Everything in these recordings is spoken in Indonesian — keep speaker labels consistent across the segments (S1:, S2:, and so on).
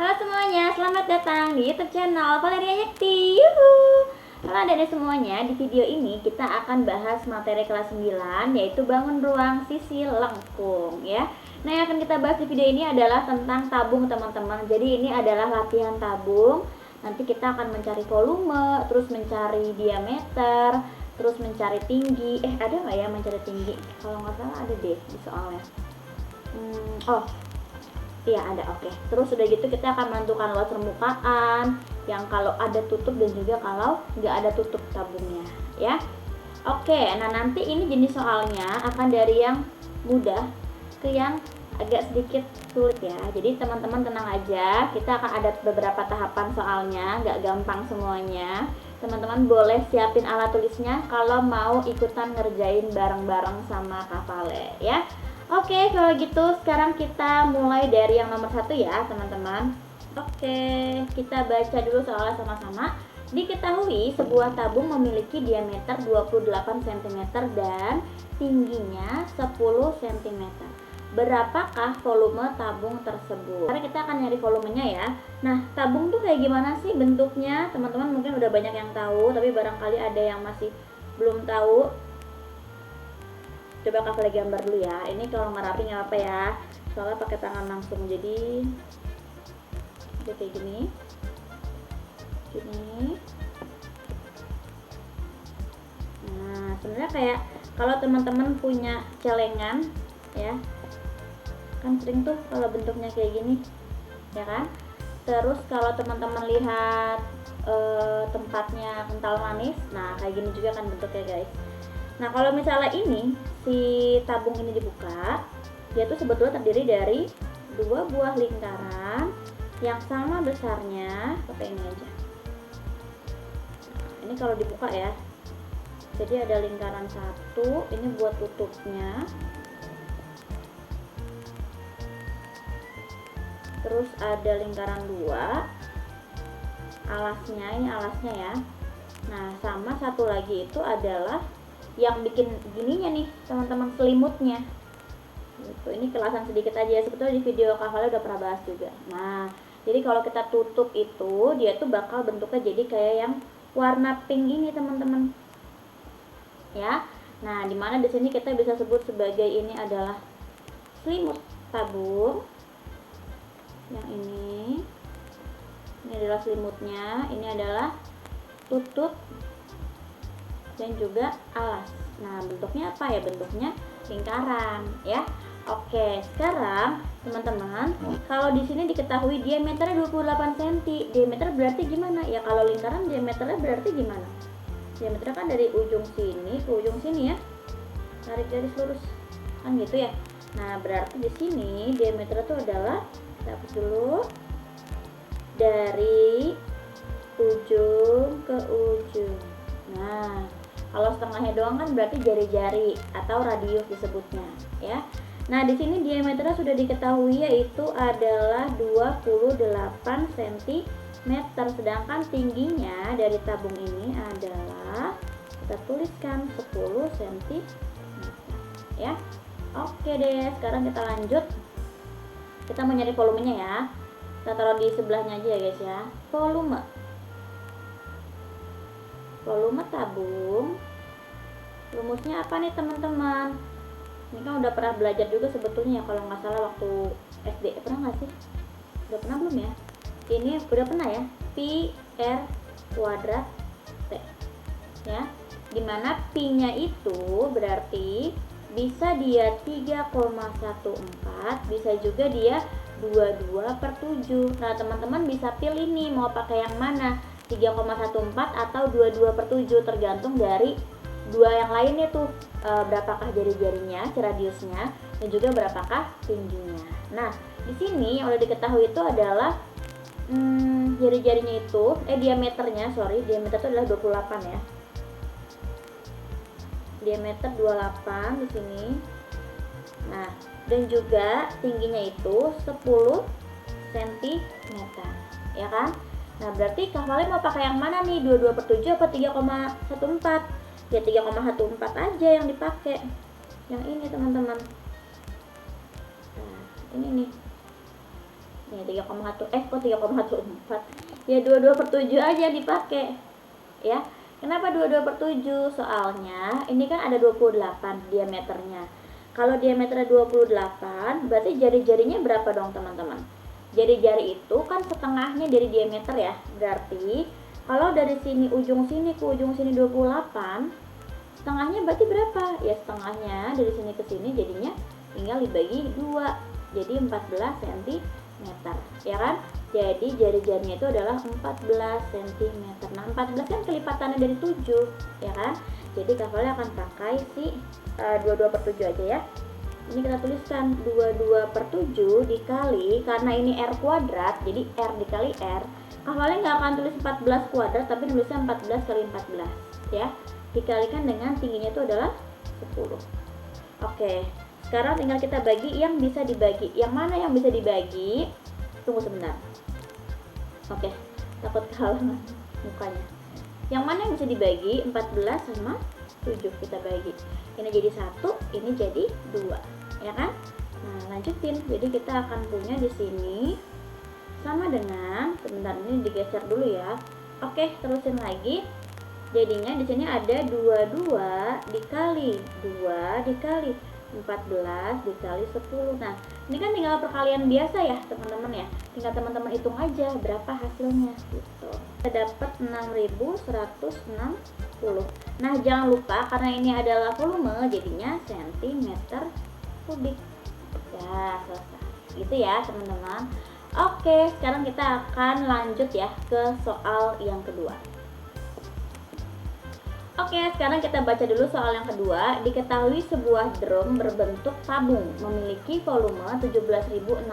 S1: Halo semuanya, selamat datang di YouTube channel Valeria Yakti. Yuhu. Halo adik-adik semuanya, di video ini kita akan bahas materi kelas 9 yaitu bangun ruang sisi lengkung ya. Nah, yang akan kita bahas di video ini adalah tentang tabung teman-teman. Jadi ini adalah latihan tabung. Nanti kita akan mencari volume, terus mencari diameter, terus mencari tinggi. Ada nggak ya mencari tinggi? Kalau nggak salah ada deh di soalnya. Iya ada, oke. Terus udah gitu kita akan menentukan luas permukaan yang kalau ada tutup dan juga kalau nggak ada tutup tabungnya ya. Oke, nah nanti ini jenis soalnya akan dari yang mudah ke yang agak sedikit sulit ya. Jadi teman-teman tenang aja, kita akan ada beberapa tahapan soalnya, nggak gampang semuanya. Teman-teman boleh siapin alat tulisnya kalau mau ikutan ngerjain bareng-bareng sama Kak Vale ya. Oke, kalau gitu sekarang kita mulai dari yang nomor 1 ya teman-teman. Oke, kita baca dulu soalnya sama-sama. Diketahui sebuah tabung memiliki diameter 28 cm dan tingginya 10 cm. Berapakah volume tabung tersebut? Karena kita akan nyari volumenya ya. Nah, tabung tuh kayak gimana sih bentuknya? Teman-teman mungkin udah banyak yang tahu, tapi barangkali ada yang masih belum tahu. Coba Kak Vale gambar dulu ya. Ini kalau ngerapi nggak apa ya, soalnya pakai tangan langsung. Jadi kayak gini. Nah, sebenarnya kayak kalau teman-teman punya celengan ya, kan sering tuh kalau bentuknya kayak gini ya kan. Terus kalau teman-teman lihat tempatnya kental manis, nah kayak gini juga kan bentuknya guys. Nah, kalau misalnya ini si tabung ini dibuka, dia tuh sebetulnya terdiri dari dua buah lingkaran yang sama besarnya. Pakai ini aja. Nah, ini kalau dibuka ya, jadi ada lingkaran satu, ini buat tutupnya. Terus ada lingkaran dua, alasnya, ini alasnya ya. Nah, sama satu lagi itu adalah yang bikin gininya nih teman-teman, selimutnya gitu. Ini kelasan sedikit aja, sebetulnya di video Kak Vale udah pernah bahas juga. Nah, jadi kalau kita tutup itu dia tuh bakal bentuknya jadi kayak yang warna pink ini teman-teman ya. Nah, dimana di sini kita bisa sebut sebagai ini adalah selimut tabung. Yang ini adalah selimutnya, ini adalah tutup dan juga alas. Nah, bentuknya apa ya? Bentuknya lingkaran ya. Oke, sekarang teman-teman, kalau di sini diketahui diameternya 28 cm. Diameter berarti gimana? Ya kalau lingkaran diameternya berarti gimana? Diameternya kan dari ujung sini ke ujung sini ya. Tarik garis lurus. Kan gitu ya. Nah, berarti di sini diameter itu adalah, kita hapus dulu, dari ujung ke ujung. Nah, kalau setengahnya doang kan berarti jari-jari atau radius disebutnya ya. Nah, di sini diameternya sudah diketahui yaitu adalah 28 cm, sedangkan tingginya dari tabung ini adalah, kita tuliskan 10 cm ya. Oke deh, sekarang kita lanjut. Kita mau nyari volumenya ya. Kita taruh di sebelahnya aja ya guys ya. Volume tabung, rumusnya apa nih teman-teman? Ini kan udah pernah belajar juga sebetulnya ya, kalau nggak salah waktu SD. Pernah nggak sih? Udah pernah belum ya? Ini udah pernah ya. Pi R kuadrat T ya, dimana pi nya itu berarti bisa dia 3,14, bisa juga dia 22/7. Nah, teman-teman bisa pilih nih mau pakai yang mana, 3,14 atau 22/7, tergantung dari dua yang lainnya tuh, berapakah jari-jarinya, radiusnya, dan juga berapakah tingginya. Nah, di sini yang udah diketahui itu adalah jari-jarinya itu, diameternya itu adalah 28 ya. Diameter 28 di sini. Nah, dan juga tingginya itu 10 cm ya kan. Nah, berarti Kak Vale mau pakai yang mana nih, 22/7 apa 3,14? Ya 3,14 aja yang dipakai, yang ini teman-teman. Nah, ini nih Nih 3,1 kok 3,14 ya 22/7 aja dipakai ya. Kenapa 22/7? Soalnya ini kan ada 28 diameternya. Kalau diameternya 28 berarti jari-jarinya berapa dong teman-teman? Jari-jari itu kan setengahnya dari diameter ya. Berarti kalau dari sini ujung sini ke ujung sini 28, setengahnya berarti berapa? Ya setengahnya dari sini ke sini jadinya tinggal dibagi 2. Jadi 14 cm, ya kan? Jadi jari-jarinya itu adalah 14 cm. Nah, 14 kan kelipatannya dari 7, ya kan? Jadi kafalnya akan pakai si 22/7 aja ya. Ini kita tuliskan 22/7 dikali, karena ini R kuadrat, jadi R dikali R. Kafalnya nggak akan tulis 14 kuadrat, tapi nulisnya 14 kali 14 ya. Dikalikan dengan tingginya itu adalah 10. Oke, sekarang tinggal kita bagi yang bisa dibagi. Yang mana yang bisa dibagi? Tunggu sebentar. Oke, takut kalah mukanya. Yang mana yang bisa dibagi? 14 sama 7 kita bagi. Ini jadi 1, ini jadi 2, ya kan? Nah, lanjutin. Jadi kita akan punya di sini sama dengan, sebentar ini digeser dulu ya. Oke, terusin lagi. Jadinya di sini ada 22 dikali 2 dikali 14 dikali 10. Nah, ini kan tinggal perkalian biasa ya teman-teman ya. Tinggal teman-teman hitung aja berapa hasilnya gitu. Kita dapat 6160. Nah, jangan lupa karena ini adalah volume jadinya cm kubik. Ya, selesai. Gitu ya teman-teman. Oke, sekarang kita akan lanjut ya ke soal yang kedua. Oke, sekarang kita baca dulu soal yang kedua. Diketahui sebuah drum berbentuk tabung memiliki volume 17.600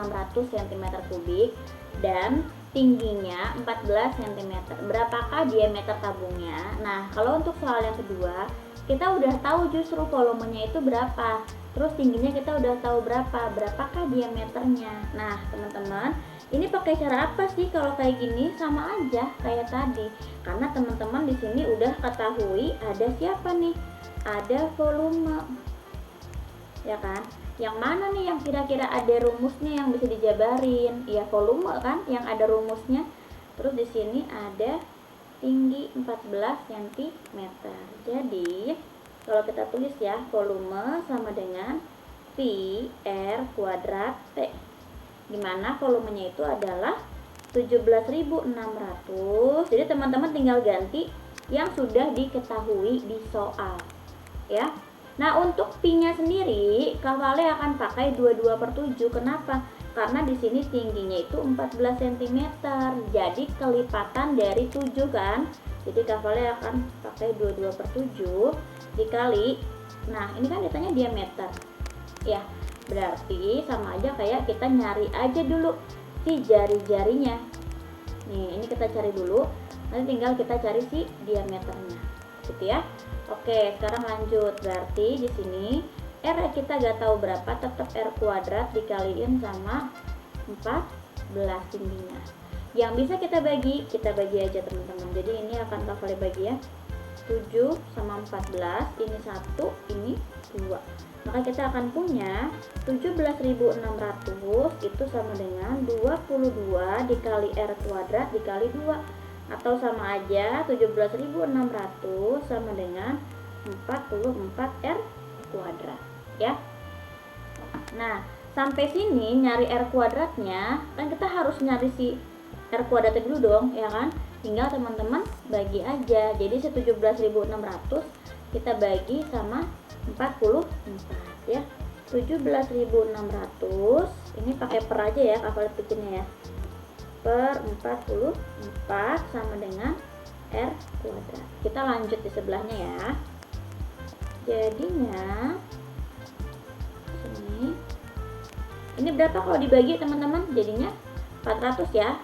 S1: cm3 dan tingginya 14 cm. Berapakah diameter tabungnya? Nah, kalau untuk soal yang kedua, kita udah tahu justru volumenya itu berapa. Terus tingginya kita udah tahu berapakah diameternya. Nah, teman-teman, ini pakai cara apa sih kalau kayak gini? Sama aja kayak tadi. Karena teman-teman di sini udah ketahui ada siapa nih? Ada volume. Ya kan? Yang mana nih yang kira-kira ada rumusnya yang bisa dijabarin? Ya volume kan yang ada rumusnya. Terus di sini ada tinggi 14 cm. Jadi, kalau kita tulis ya, volume sama dengan Pi R kuadrat T. Dimana volumenya itu adalah 17.600. Jadi teman-teman tinggal ganti yang sudah diketahui di soal ya. Nah, untuk pi-nya sendiri kafalnya akan pakai 22/7. Kenapa? Karena di sini tingginya itu 14 cm. Jadi kelipatan dari 7 kan. Jadi kafalnya akan pakai 22/7 dikali. Nah, ini kan ditanya diameter. Ya, berarti sama aja kayak kita nyari aja dulu si jari-jarinya. Nih, ini kita cari dulu. Nanti tinggal kita cari si diameternya. Gitu ya. Oke, sekarang lanjut. Berarti di sini R kita gak tahu berapa, tetap R kuadrat dikaliin sama 14 tingginya. Yang bisa kita bagi aja teman-teman. Jadi ini akan kafalnya bagi ya. 7 sama 14, ini 1, ini 2. Maka kita akan punya 17.600 itu sama dengan 22 dikali R kuadrat dikali 2. Atau sama aja 17.600 sama dengan 44 R kuadrat ya. Nah, sampai sini nyari R kuadratnya kan kita harus nyari si R kuadratnya dulu dong ya kan. Tinggal teman-teman bagi aja. Jadi 17.600 kita bagi sama 44 ya. 17.600 ini pakai per aja ya kafal bikinnya ya. Per 44 sama dengan R kuadrat. Kita lanjut di sebelahnya ya. Jadinya sini. Ini berapa kalau dibagi teman-teman? Jadinya 400 ya.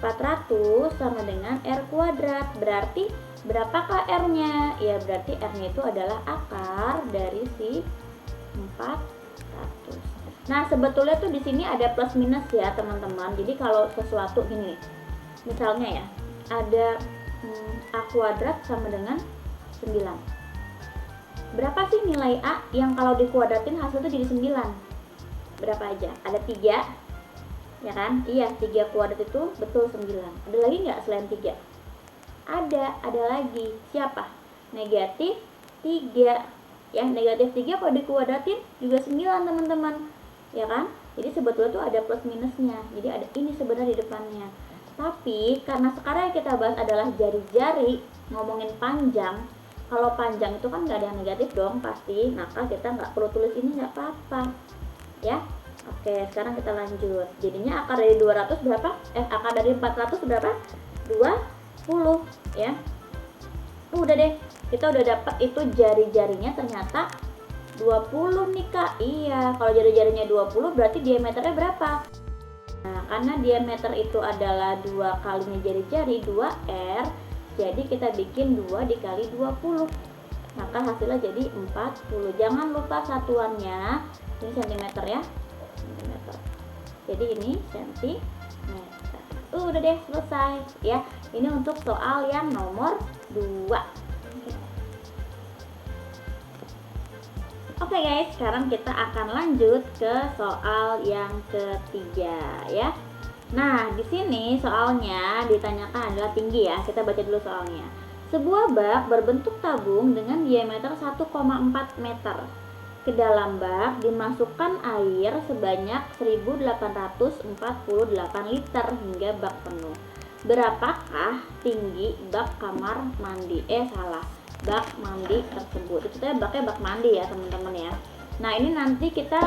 S1: 400 sama dengan R kuadrat. Berarti berapakah R-nya? Ya berarti R-nya itu adalah akar dari si 400. Nah, sebetulnya tuh di sini ada plus minus ya, teman-teman. Jadi kalau sesuatu gini, misalnya ya, ada A kuadrat sama dengan 9. Berapa sih nilai A yang kalau dikuadratin hasilnya jadi 9? Berapa aja? Ada 3, Ya kan? Iya, 3 kuadrat itu betul 9. Ada lagi nggak selain 3? Ada lagi. Siapa? Negatif 3. Ya, negatif 3 kalau dikuadratin juga 9 teman-teman. Ya kan? Jadi sebetulnya tuh ada plus minusnya. Jadi ada ini sebenarnya di depannya. Tapi karena sekarang yang kita bahas adalah jari-jari, ngomongin panjang. Kalau panjang itu kan nggak ada yang negatif dong pasti. Maka kita nggak perlu tulis ini, nggak apa-apa. Ya. Oke, sekarang kita lanjut. Jadinya akar dari 200 berapa? Akar dari 400 berapa? 20 ya. Udah deh, kita udah dapat itu jari-jarinya ternyata 20 nih Kak. Iya, kalau jari-jarinya 20 berarti diameternya berapa? Nah, karena diameter itu adalah 2 kalinya jari-jari 2R, jadi kita bikin 2 dikali 20. Maka hasilnya jadi 40. Jangan lupa satuannya. Ini cm ya. Cm. Jadi ini cm. Udah deh, selesai ya. Ini untuk soal yang nomor 2. Oke guys, sekarang kita akan lanjut ke soal yang ketiga ya. Nah, di sini soalnya ditanyakan adalah tinggi ya. Kita baca dulu soalnya. Sebuah bak berbentuk tabung dengan diameter 1,4 meter. Ke dalam bak dimasukkan air sebanyak 1848 liter hingga bak penuh. Berapakah tinggi bak kamar mandi? Salah. Bak mandi tersebut. Itu tadi baknya bak mandi ya, teman-teman ya. Nah, ini nanti kita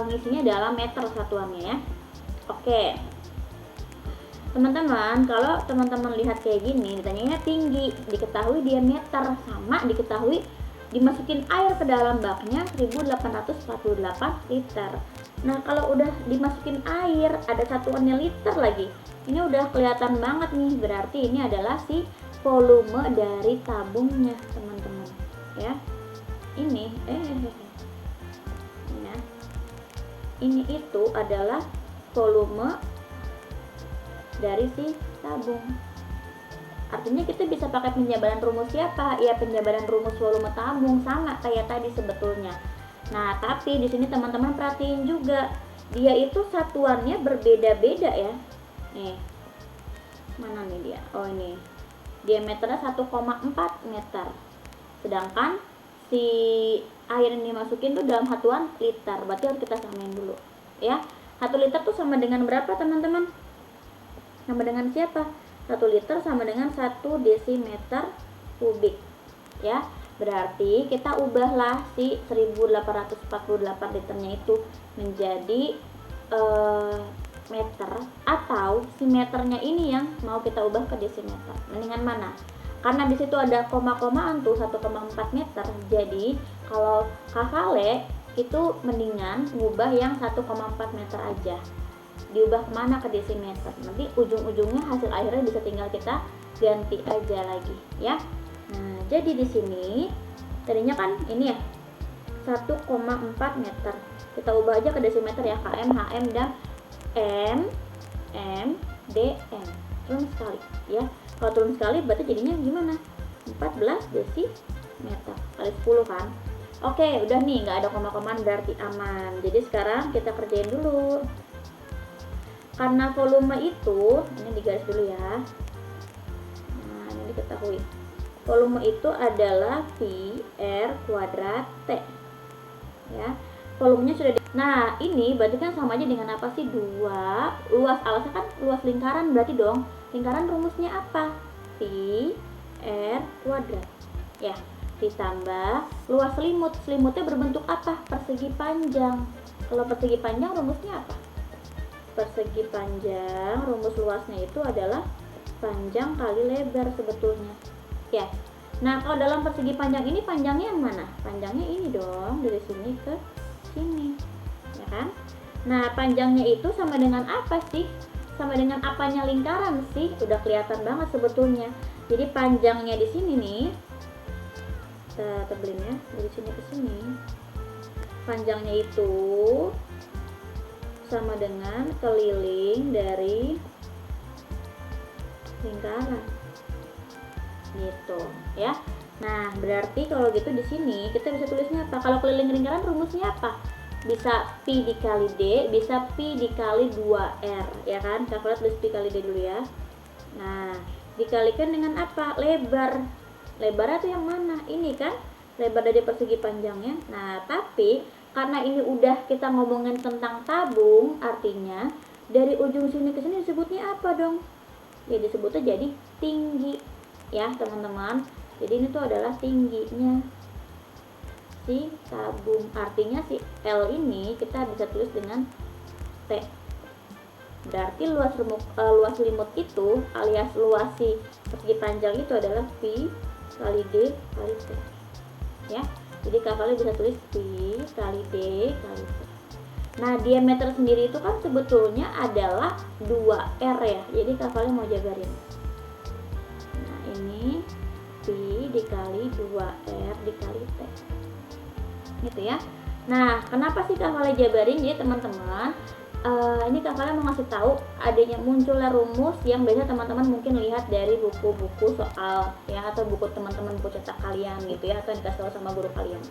S1: ngisinya dalam meter satuannya ya. Oke. Teman-teman, kalau teman-teman lihat kayak gini, ditanyanya tinggi, diketahui diameter, sama diketahui dimasukin air ke dalam baknya 1848 liter. Nah, kalau udah dimasukin air, ada satuannya liter lagi. Ini udah kelihatan banget nih, berarti ini adalah si volume dari tabungnya, teman-teman. Ya. Ini ya. Ini itu adalah volume dari si tabung. Artinya kita bisa pakai penjabaran rumus siapa? Ya, penjabaran rumus volume tabung, sama kayak tadi sebetulnya. Nah, tapi di sini teman-teman perhatiin juga, dia itu satuannya berbeda-beda ya. Nih. Mana nih dia? Oh, ini. Diameternya 1,4 meter. Sedangkan si air yang dimasukin tuh dalam satuan liter. Berarti harus kita samain dulu, ya. 1 liter tuh sama dengan berapa, teman-teman? Sama dengan siapa? 1 liter sama dengan 1 desimeter kubik ya. Berarti kita ubahlah si 1848 liternya itu menjadi meter, atau si meternya ini yang mau kita ubah ke desimeter. Mendingan mana? Karena di situ ada koma-komaan tuh 1,4 meter. Jadi kalau hafale itu mendingan ngubah yang 1,4 meter aja. Diubah kemana? Ke desimeter. Nanti ujung-ujungnya hasil akhirnya bisa tinggal kita ganti aja lagi ya. Nah, jadi di sini tadinya kan ini ya 1,4 meter. Kita ubah aja ke desimeter ya, km, hm, dan m, dm. Turun sekali ya. Kalau turun sekali berarti jadinya gimana? 14 desimeter kali 10 kan. Oke, udah nih, nggak ada koma-komaan berarti aman. Jadi sekarang kita kerjain dulu. Karena volume itu, ini digaris dulu ya. Nah, ini diketahui. Volume itu adalah pi r kuadrat T. Ya. Volumenya sudah Nah, ini berarti kan sama aja dengan apa sih? 2 luas alasnya kan luas lingkaran, berarti dong. Lingkaran rumusnya apa? Pi r kuadrat. Ya, ditambah luas selimut. Selimutnya berbentuk apa? Persegi panjang. Kalau persegi panjang rumusnya apa? Persegi panjang, rumus luasnya itu adalah panjang kali lebar sebetulnya ya. Nah, kalau dalam persegi panjang ini, panjangnya yang mana? Panjangnya ini dong, dari sini ke sini ya kan. Nah, panjangnya itu sama dengan apa sih? Sama dengan apanya lingkaran sih? Udah kelihatan banget sebetulnya. Jadi panjangnya di sini nih, kita tebelin ya, dari sini ke sini. Panjangnya itu sama dengan keliling dari lingkaran gitu ya. Nah, berarti kalau gitu di sini kita bisa tulisnya apa? Kalau keliling lingkaran rumusnya apa? bisa pi dikali D, bisa pi dikali 2R, ya kan? Kakak tulis pi kali D dulu ya. Nah, dikalikan dengan apa? Lebar. Lebarnya tuh yang mana? Ini kan lebar dari persegi panjangnya. Nah, tapi karena ini udah kita ngomongin tentang tabung, artinya dari ujung sini ke sini disebutnya apa dong? Ya disebutnya jadi tinggi, ya teman-teman. Jadi ini tuh adalah tingginya si tabung. Artinya si L ini kita bisa tulis dengan T. Berarti luas limut itu alias luas si persegi panjang itu adalah pi kali D kali T. Ya. Jadi kakaknya bisa tulis pi kali D kali T. Nah, diameter sendiri itu kan sebetulnya adalah 2R ya. Jadi kakaknya mau jabarin. Nah, ini pi dikali 2R dikali T. Gitu ya. Nah, kenapa sih kakaknya jabarin? Jadi teman-teman, ini kakaknya mau ngasih tahu adanya munculnya rumus yang biasa teman-teman mungkin lihat dari buku-buku soal ya, atau buku teman-teman buku cetak kalian gitu ya, atau yang dikasih tahu sama guru kalian.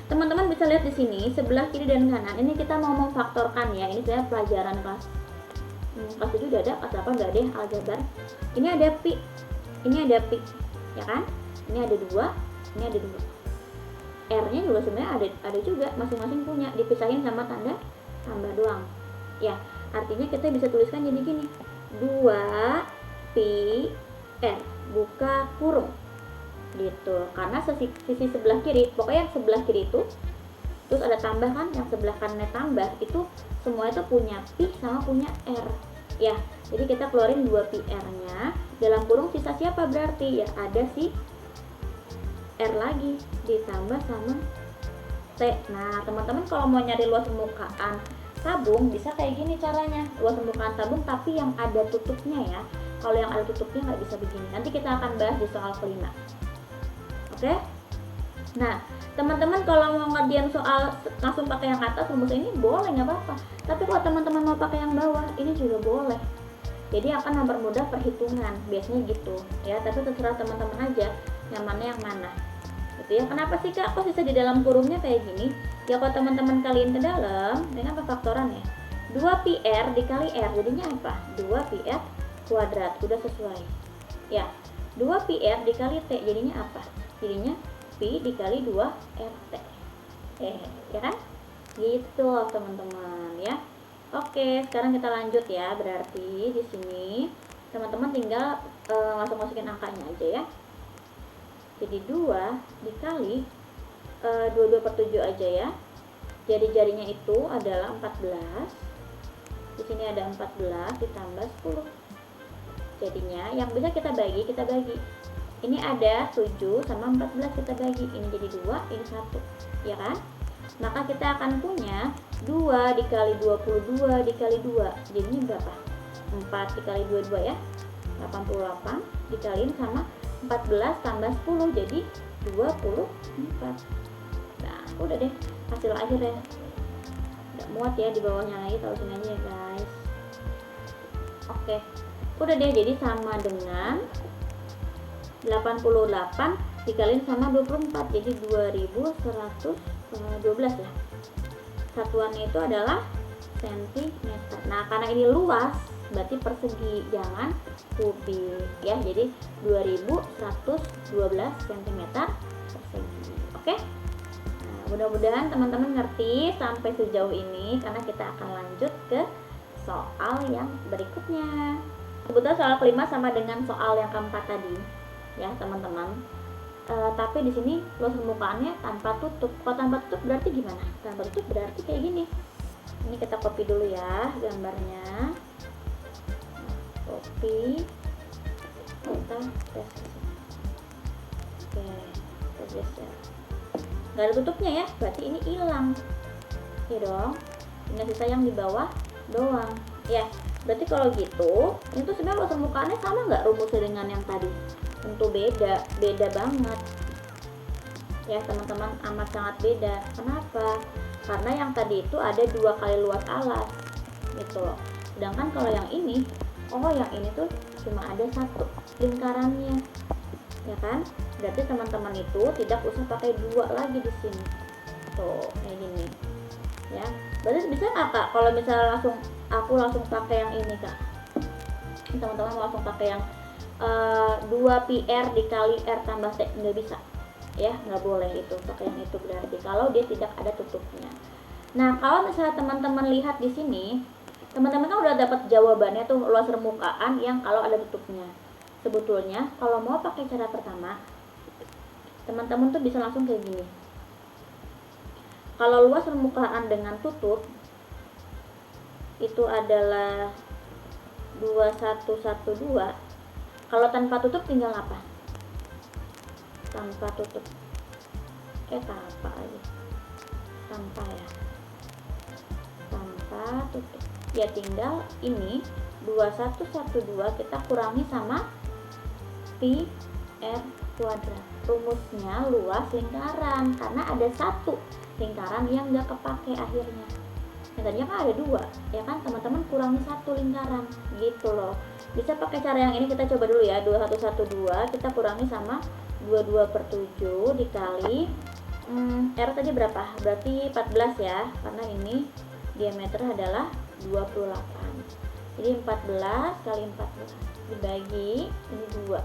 S1: Teman-teman bisa lihat di sini sebelah kiri dan kanan. Ini kita mau memfaktorkan ya. Ini saya pelajaran kelas 7 udah ada, kelas 8 udah ada aljabar. Ini ada pi. Ini ada pi. Ya kan? Ini ada 2, ini ada 2. R-nya juga sebenarnya ada juga, masing-masing punya, dipisahin sama tanda tambah doang. Ya, artinya kita bisa tuliskan jadi gini. 2 pi R buka kurung. Gitu. Karena sisi sebelah kiri, pokoknya yang sebelah kiri itu terus ada tambah kan, yang sebelah kanannya tambah, itu semua itu punya pi sama punya R. Ya, jadi kita keluarin 2 pi R-nya, dalam kurung sisa siapa berarti? Ya, ada si R lagi ditambah sama T. Nah, teman-teman kalau mau nyari luas permukaan tabung bisa kayak gini caranya. Luas permukaan tabung tapi yang ada tutupnya ya. Kalau yang ada tutupnya nggak bisa begini. Nanti kita akan bahas di soal kelima. Oke? Nah, teman-teman kalau mau ngerjain soal langsung pakai yang atas rumus ini boleh, nggak apa-apa. Tapi kalau teman-teman mau pakai yang bawah ini juga boleh. Jadi akan mempermudah perhitungan, biasanya gitu ya. Tapi terserah teman-teman aja yang mana. Gitu ya. Kenapa sih Kak kok sisa di dalam kurungnya kayak gini? Ya kalau teman-teman kalian ke dalam dengan faktoran ya. 2 pi R dikali R jadinya apa? 2 pi R kuadrat, udah sesuai. Ya. 2 pi R dikali T jadinya apa? Jadinya pi dikali 2 RT. Ya kan? Gitu teman-teman ya. Oke, sekarang kita lanjut ya. Berarti di sini teman-teman tinggal masuk-masukin angkanya aja ya. Jadi 2 dikali 22/7 aja ya. Jadi jarinya itu adalah 14. Di sini ada 14 ditambah 10. Jadinya yang bisa kita bagi. Ini ada 7 sama 14 kita bagi. Ini jadi 2, ini 1. Ya kan? Maka kita akan punya 2 dikali 22 dikali 2. Jadinya berapa? 4 dikali 22 ya. 88 dikaliin sama 14 tambah 10 jadi 24. Nah, udah deh hasil akhirnya. Nggak muat ya di bawahnya lagi, tahu sini aja ya guys. Oke, udah deh, jadi sama dengan 88 dikaliin sama 24 jadi 2112 ya. Satuannya itu adalah sentimeter. Nah, karena ini luas berarti persegi, jangan kubik ya. Jadi 2112 cm persegi. Oke? Nah, mudah-mudahan teman-teman ngerti sampai sejauh ini, karena kita akan lanjut ke soal yang berikutnya. Sebetulnya soal kelima sama dengan soal yang keempat tadi ya teman-teman. Tapi di sini luas permukaannya tanpa tutup. Kalau tanpa tutup berarti gimana? Tanpa tutup berarti kayak gini. Ini kita copy dulu ya gambarnya. Copy, kita paste. Oke, kita geser. Nggak ada tutupnya ya, berarti ini hilang. Ya dong, tinggal sisa yang di bawah doang. Ya, berarti kalau gitu, itu sebenarnya luas permukaannya sama nggak rumusnya dengan yang tadi? Tentu beda banget. Ya teman-teman, amat sangat beda. Kenapa? Karena yang tadi itu ada 2 kali luas alas, gitu loh. Sedangkan kalau yang ini, yang ini tuh cuma ada 1 lingkarannya, ya kan? Berarti teman-teman itu tidak usah pakai 2 lagi di sini. Tuh, kayak gini, ya. Berarti bisa nggak Kak kalau misalnya aku langsung pakai yang ini Kak, teman-teman mau langsung pakai yang 2πr dikali r tambah t? Nggak bisa ya, nggak boleh itu pakai yang itu berarti kalau dia tidak ada tutupnya. Nah kalau misalnya teman-teman lihat di sini, teman-teman kan udah dapat jawabannya tuh, luas permukaan yang kalau ada tutupnya. Sebetulnya kalau mau pakai cara pertama, teman-teman tuh bisa langsung kayak gini. Kalau luas permukaan dengan tutup itu adalah 2112. Kalau tanpa tutup tinggal apa? Tanpa tutup. Tanpa aja. Tanpa ya. Tanpa tutup. Ya tinggal ini 2112 kita kurangi sama pi r kuadrat. Rumusnya luas lingkaran karena ada satu lingkaran yang nggak kepake akhirnya. Yang tadinya kan ada dua, ya kan teman-teman, kurangi satu lingkaran gitu loh. Bisa pakai cara yang ini, kita coba dulu ya. 2112 kita kurangi sama 22/7 dikali R tadi berapa? Berarti 14 ya, karena ini diameter adalah 28. Jadi 14 kali 14 dibagi ini 2.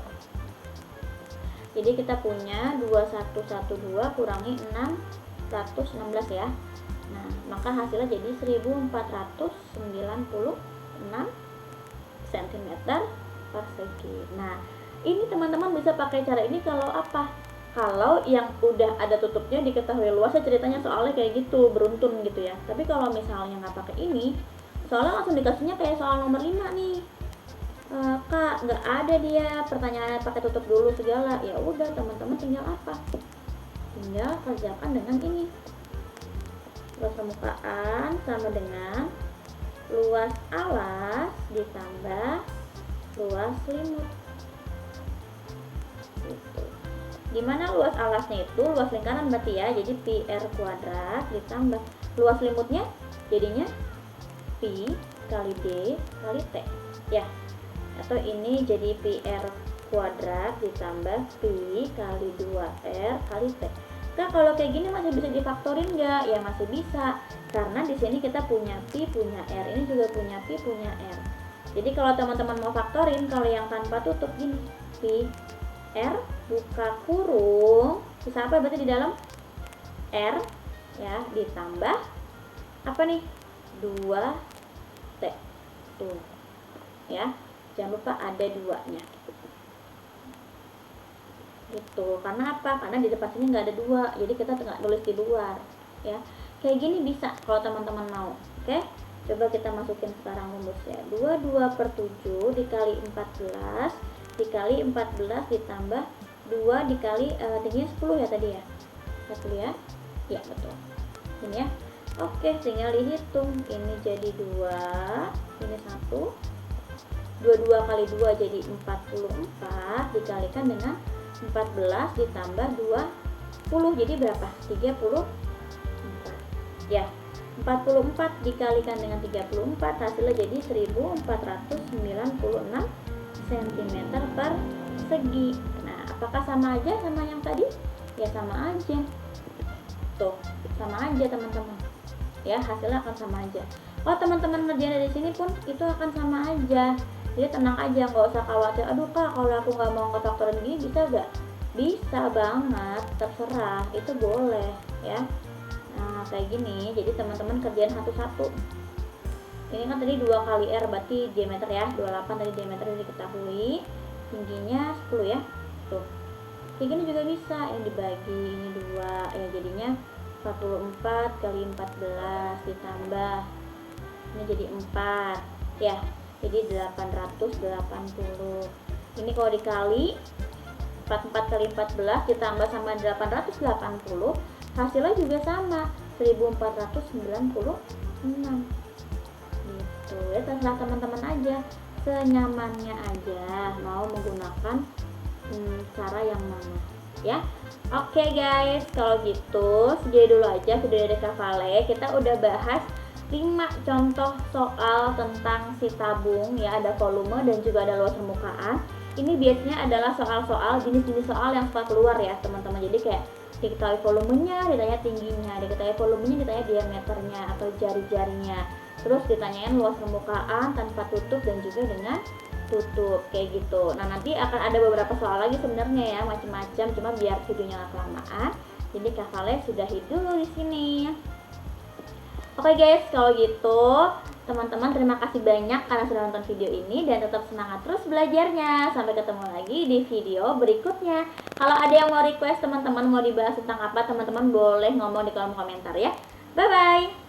S1: Jadi kita punya 2112 kurangi 616 ya. Nah, maka hasilnya jadi 1496 cm persegi. Nah, ini teman-teman bisa pakai cara ini kalau apa? Kalau yang udah ada tutupnya diketahui luasnya, ceritanya soalnya kayak gitu, beruntun gitu ya. Tapi kalau misalnya nggak pakai ini, soalnya langsung dikasihnya kayak soal nomor 5 nih. Kak, nggak ada dia pertanyaannya pakai tutup dulu segala. Ya udah, teman-teman tinggal apa? Tinggal kerjakan dengan ini. Luas permukaan sama dengan luas alas ditambah luas selimut. Gitu. Dimana luas alasnya itu luas lingkaran berarti ya, jadi pi r kuadrat ditambah luas selimutnya jadinya pi kali d kali t ya, atau ini jadi pi r kuadrat ditambah pi kali 2r kali t. Kak, kalau kayak gini masih bisa difaktorin nggak? Ya masih bisa, karena di sini kita punya pi, punya r, ini juga punya pi, punya r. Jadi kalau teman-teman mau faktorin, kalau yang tanpa tutup gini, pi r buka kurung, bisa apa berarti di dalam? R ya, ditambah apa nih? 2t tuh ya, jangan lupa ada 2-nya gitu. Karena apa? Karena di depan sini nggak ada 2, jadi kita nggak nulis di luar ya. Kayak gini bisa kalau teman-teman mau. Oke, coba kita masukin sekarang rumusnya. 22/7 dikali 14 dikali 14 ditambah 2 dikali tingginya 10 ya tadi ya. Lihat dulu ya. Ya betul, ini ya. Oke, tinggal dihitung. Ini jadi 2, ini 1, 22 kali 2 jadi 44 dikalikan dengan 14 ditambah 20 jadi berapa? 34 ya. 44 dikalikan dengan 34 hasilnya jadi 1496 cm persegi. Nah, apakah sama aja sama yang tadi? Ya sama aja tuh, sama aja teman-teman ya, hasilnya akan sama aja. Kalau teman-teman ngerjain dari sini pun itu akan sama aja. Jadi tenang aja, nggak usah khawatir, aduh Kak kalau aku nggak mau ngefaktorin gini bisa gak? Bisa banget, terserah, itu boleh ya. Nah kayak gini, jadi teman-teman kerjain satu-satu. Ini kan tadi 2 kali R berarti diameter ya, 28 tadi diameter diketahui, tingginya 10 ya. Tuh, kayak gini juga bisa, ini dibagi, ini 2 ya, jadinya 44 kali 14 ditambah ini jadi 4 ya, jadi 880. Ini kalau dikali 44 kali 14 ditambah sama 880 hasilnya juga sama 1496 gitu ya. Terserah teman-teman aja, senyamannya aja mau menggunakan cara yang mana ya. Oke guys, kalau gitu segitu dulu aja video dari Kak Vale. Kita udah bahas 5 contoh soal tentang si tabung ya, ada volume dan juga ada luas permukaan. ini biasanya adalah soal-soal jenis-jenis soal yang suka keluar ya teman-teman. Jadi kayak diketahui volumenya, ditanya tingginya, diketahui volumenya, ditanya diameternya atau jari-jarinya. Terus ditanyain luas permukaan tanpa tutup dan juga dengan tutup kayak gitu. Nah, nanti akan ada beberapa soal lagi sebenarnya ya, macam-macam, cuma biar videonya nggak kelamaan. Jadi Kak Saleh sudahi dulu di sini. Oke guys, kalau gitu teman-teman terima kasih banyak karena sudah nonton video ini dan tetap semangat terus belajarnya. Sampai ketemu lagi di video berikutnya. Kalau ada yang mau request teman-teman mau dibahas tentang apa, teman-teman boleh ngomong di kolom komentar ya. Bye bye.